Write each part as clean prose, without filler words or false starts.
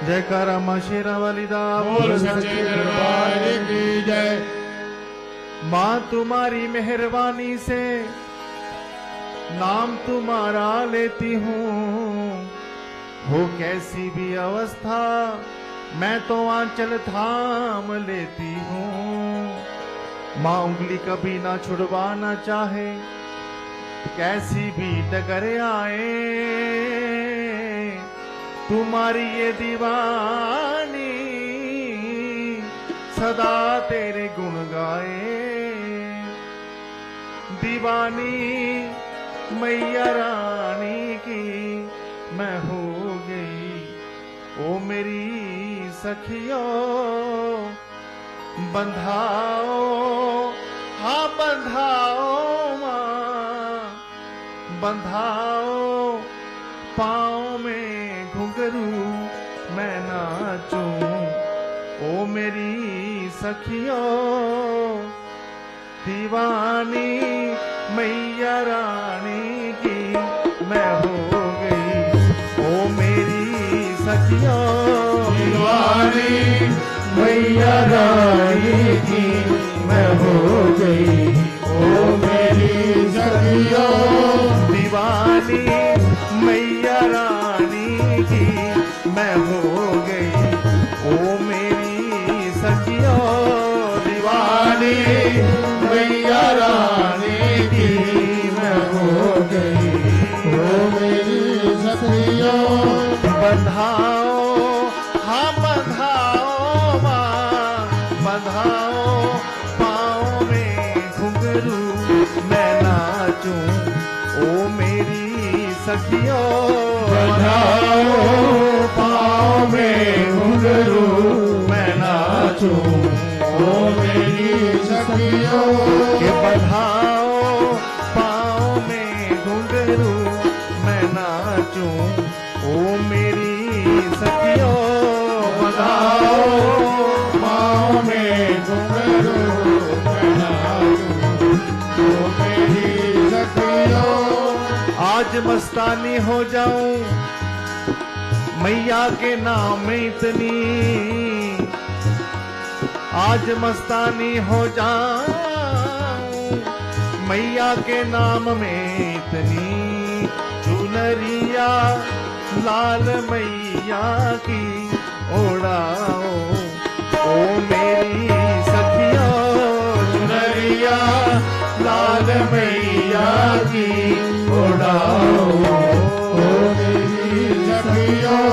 जयकारा मां शेरा वाली दा बोल सच्चे दरबार की जय। मां तुम्हारी मेहरबानी से नाम तुम्हारा लेती हूँ, हो कैसी भी अवस्था मैं तो आंचल थाम लेती हूँ। मां उंगली कभी ना छुड़वाना चाहे, कैसी भी डगर आए, तुम्हारी ये दीवानी सदा तेरे गुण गाए। दीवानी मैया रानी की मैं हो गई, ओ मेरी सखियों बंधाओ, हाँ बंधाओ माँ बंधाओ, पाँव में घुंघरू मैं नाचूं, ओ मेरी सखियों दीवानी मैया रानी की मैं हो गई, ओ मेरी सखियों दीवानी मैया रानी की मैं हो गई, ओ मेरी सखियों दीवानी मैया रानी की मैं हो गई, ओ मेरी सखियों दीवानी मैया रानी की मैं हो गई, ओ मेरी सखियों बंधाओ, हाँ बंधाओ माँ बंधाओ, पाँव में घुंघरू मैं नाचूं, ओ मेरी सखियों बंधाओ, पाँव में घुंघरू मैं नाचूं, ओ मेरी सखियों के बंधाओ, पाँव में घुंघरू मैं नाचूं, ओ मेरी सखियों बंधाओ, पाँव में घुंघरू मैं नाचूं, ओ मेरी सखियों। आज मस्तानी हो जाऊं मैया के नाम में इतनी, आज मस्तानी हो जाऊं मैया के नाम में इतनी, चुनरिया लाल मैया की ओढ़ाओ, ओ मेरी सखियों चुनरिया लाल मैया की ओढ़ाओ, ओ मेरी सखियों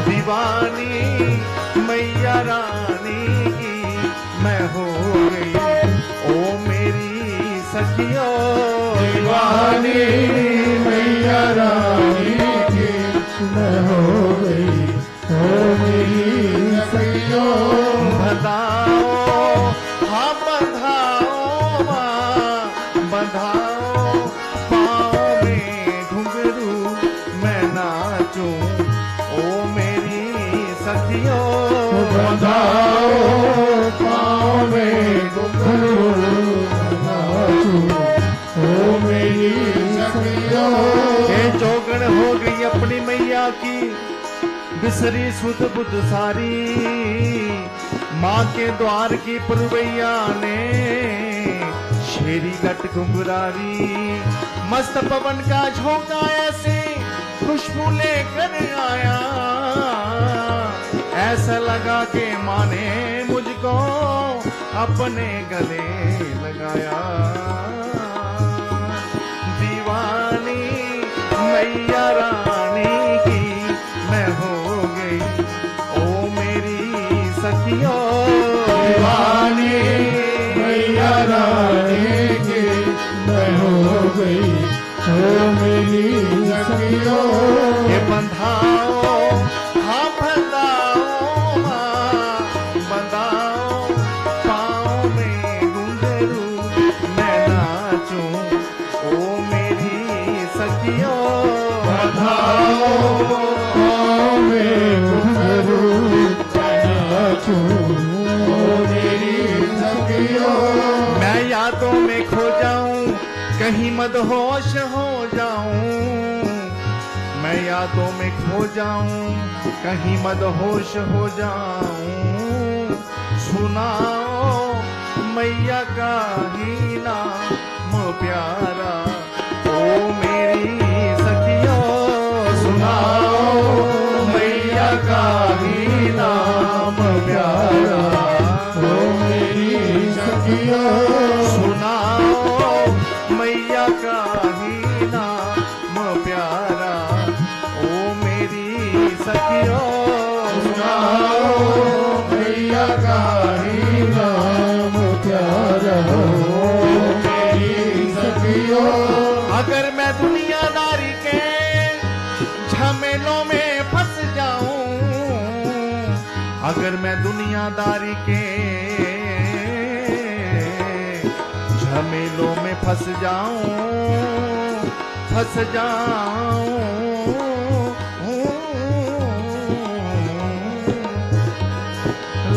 दीवानी मैया रानी की मैं हो गई, ओ मेरी सखियों दीवानी मैया रानी की मैं हो गई, ओ मेरी सखियों बंधाओ, हाँ बंधाओ माँ बंधाओ, पाँव में घुंघरू मैं नाचूं, ओ मेरी सखियों बंधाओ, पाँव में घुंघरू नाचूं, ओ मेरी सखियों। ये चौगण हो गई अपनी मैया की, बिसरी सुध बुध सारी, माँ के द्वार की पुरवैया ने शेरी गट घुंघरारी, मस्त पवन का झोंका ऐसे खुशबू लेकर आया, ऐसा लगा के माँ ने मुझको अपने गले लगाया। दीवानी मैया रानी की मैं हो गई, ओ मेरी सखियों दीवानी मैया रानी की मैं हो गई, ओ मेरी सखियों। ये बंधाओ, हाँ बंधाओ माँ बंधाओ, पाँव में घुंघरू मैं नाचूं, ओ मेरी सखियों बंधाओ, पाँव में घुंघरू मैं नाचूं, ओ मेरी सखियों। मैं यादों में खो जाऊं, कहीं मदहोश हो जाऊं, मैं यादों में खो जाऊं, कहीं मदहोश हो जाऊं। सुनाओ मैया का ही नाम प्यारा, ओ मेरी सखियों। सुनाओ मैया का ही नाम प्यारा, ओ मेरी सखियों। सुनाओ मैया का ही नाम प्यारा, ओ मेरी सखियों। सुनाओ मैया का ही नाम प्यारा, ओ मेरी सखियों। अगर मैं दुनियादारी के झमेलों में फंस जाऊं, अगर मैं दुनियादारी के झमेलों में फंस जाऊं,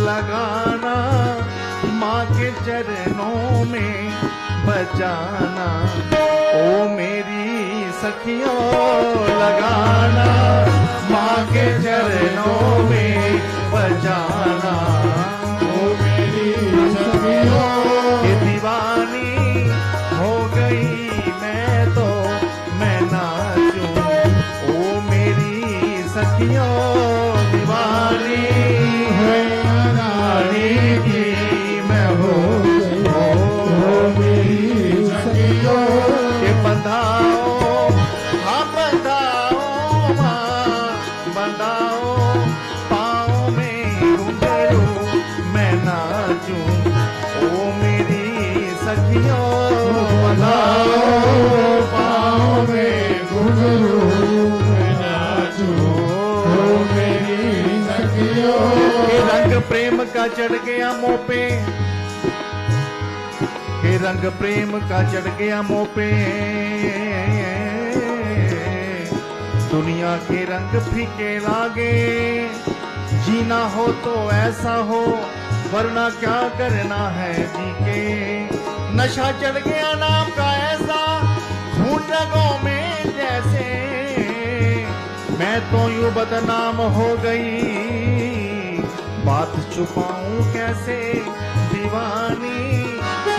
लगाना माँ के चरणों में बचाना, ओ मेरी सखियों। लगाना माँ के चरणों में बचाना, ओ मेरी सखियों। ये दीवानी हो गई मैं तो मैं नाचूं, ओ मेरी सखियों। दीवानी रानी की मैं हो गई, ओ मेरी सखियों। के बंधाओ, हाँ बंधाओ माँ, बंधाओ पाँव में घुंघरू मैं नाचूं, ओ मेरी सखियों। बंधाओ पाँव में घुंघरू मैं नाचूं, ओ मेरी सखियों। के रंग प्रेम का चढ़ गया मुँह पे, के रंग प्रेम का चढ़ गया मुँह पे। दुनिया के रंग फीके लागे, जीना हो तो ऐसा हो, वरना क्या करना है जी के। नशा चढ़ गया नाम का ऐसा, खून रगों में जैसे। मैं तो यूं बदनाम हो गई, बात छुपाऊं कैसे। दीवानी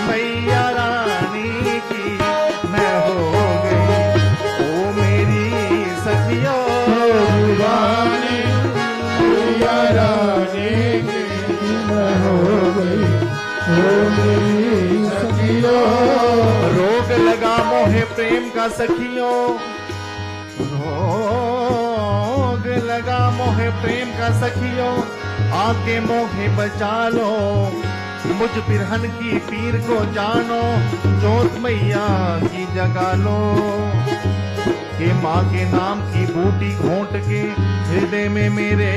मैया रानी की मैं हो गई, ओ मेरी सखियों। दीवानी मैया रानी की मैं हो गई, ओ मेरी सखियों। रोग लगा मोहे प्रेम का सखियों, रोग लगा मोहे प्रेम का सखियों। आके मोहे बचा लो, मुझ बिरहन की पीर को जानो, जोत मैया की जगा लो। के माँ के नाम की बूटी घोंट के हृदय में मेरे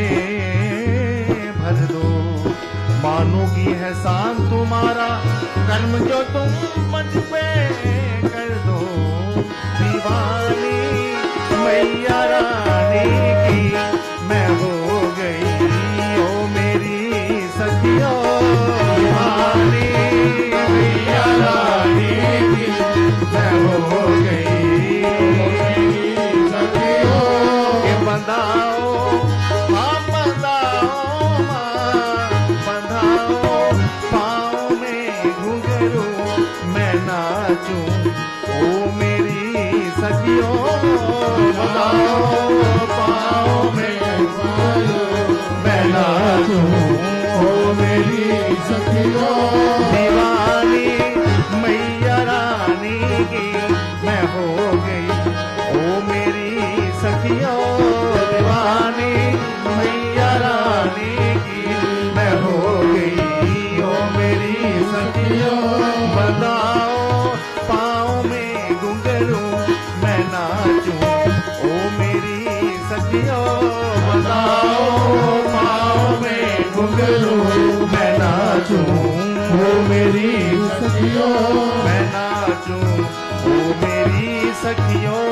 भर दो। मानोगी है शान तुम्हारा, कर्म जो तुम मुझ पे कर दो। दीवानी मैया रानी की मैं हो गई, ओ मेरी सखियों। दीवानी मैया रानी की मैं हो गई, ओ मेरी सखियों। के बंधाओ, हाँ बंधाओ माँ, बंधाओ पाँव में घुंघरू मैं नाचूं, ओ मेरी सखियों। बंधाओ पाँव में घुंघरू मैं नाचूं, ओ मेरी सखियों। दीवानी मैया रानी की मैं हो गई, ओ मेरी सखियों। दीवानी मैया रानी की मैं हो गई, ओ मेरी सखियों। बंधाओ पाँव में घुंघरू मैं नाचूं, ओ मेरी सखियों। बंधाओ पाँव में घुंघरू मैं नाचूं, ओ मेरी सखियों। मैं नाचूं, ओ मेरी सखियों।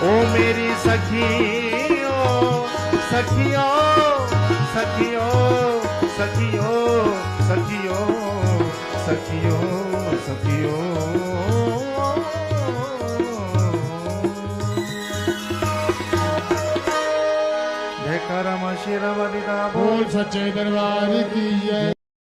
ओ मेरी सखियों, सखियों, सखियों, सखियों, सखियों, सखियों, सखियों। जयकारा मां शेरा वाली दा बोल बोल सच्चे दरबार की जय।